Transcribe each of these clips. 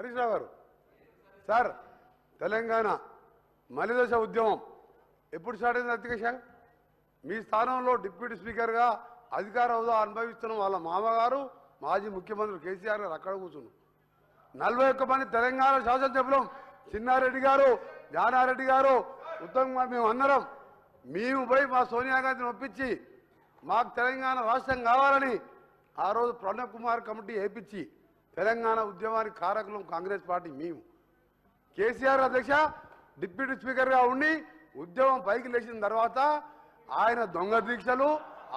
హరీష్ రావు గారు సార్ తెలంగాణ మలిదశ ఉద్యమం ఎప్పుడు స్టార్ట్ అయింది అధ్యక్ష? మీ స్థానంలో డిప్యూటీ స్పీకర్గా అధికార హోదా అనుభవిస్తున్న వాళ్ళ మామగారు మాజీ ముఖ్యమంత్రి కేసీఆర్ గారు అక్కడ కూర్చున్నారు. 41 మంది తెలంగాణ శాసనసభ్యులం, చిన్నారెడ్డి గారు, జానారెడ్డి గారు, ఉత్తమ్ కుమార్, మేము అందరం మేము పోయి మా సోనియా గాంధీని ఒప్పించి మాకు తెలంగాణ రాష్ట్రం కావాలని ఆ రోజు ప్రణబ్ కుమార్ కమిటీ వేయించి తెలంగాణ ఉద్యమానికి కారకులం కాంగ్రెస్ పార్టీ మేము. కేసీఆర్ అధ్యక్ష డిప్యూటీ స్పీకర్గా ఉండి ఉద్యమం పైకి లేచిన తర్వాత ఆయన దొంగ దీక్షలు,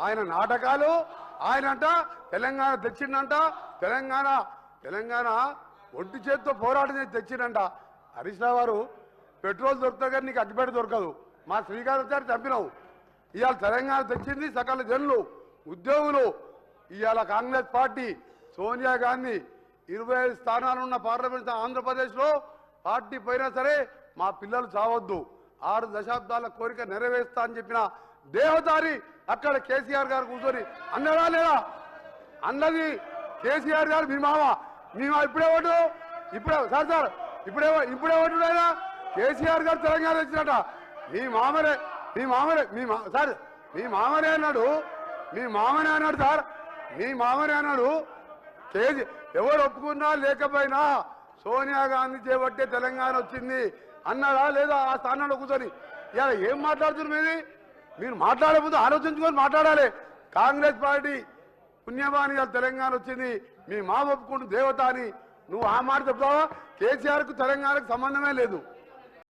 ఆయన నాటకాలు, ఆయనంట తెలంగాణ తెచ్చిండంట, తెలంగాణ ఒంటి చేతితో పోరాటం చేసి తెచ్చిండంట. హరీష్ రావు గారు పెట్రోల్ దొరుకుతుంది కానీ నీకు అగ్గిపెట్ట దొరకదు. మా శ్రీకాంత్ చంపినావు. ఇవాళ తెలంగాణ తెచ్చింది సకల జనులు, ఉద్యోగులు. ఇవాళ కాంగ్రెస్ పార్టీ సోనియా గాంధీ 25 స్థానాలున్న పార్లమెంట్ ఆంధ్రప్రదేశ్లో పార్టీ పోయినా సరే మా పిల్లలు చావద్దు, 6 దశాబ్దాల కోరిక నెరవేర్స్తా అని చెప్పిన దేవదారి అక్కడ కేసీఆర్ గారు కూర్చొని అన్నదా లేదా? అన్నది కేసీఆర్ గారు. మీ మామ ఇప్పుడే ఓటు సార్ ఇప్పుడే ఓటు లేదా? కేసీఆర్ గారు తెలంగాణ వచ్చినట. మీ మామనే సార్, మీ మామనే అన్నాడు సార్, మీ మామనే అన్నాడు. ఎవరు ఒప్పుకున్నా లేకపోయినా సోనియా గాంధీ చేపట్టే తెలంగాణ వచ్చింది అన్నాడా లేదా? ఆ స్థానంలో కూర్చొని ఇలా ఏం మాట్లాడుతున్నారు? మీరు మాట్లాడే ముందు ఆలోచించుకొని మాట్లాడాలి. కాంగ్రెస్ పార్టీ పుణ్యమాని తెలంగాణ వచ్చింది, మీ మామ ఒప్పుకుంటూ దేవత అని నువ్వు ఆ మాట చెప్తావా? కేసీఆర్కు తెలంగాణకు సంబంధమే లేదు.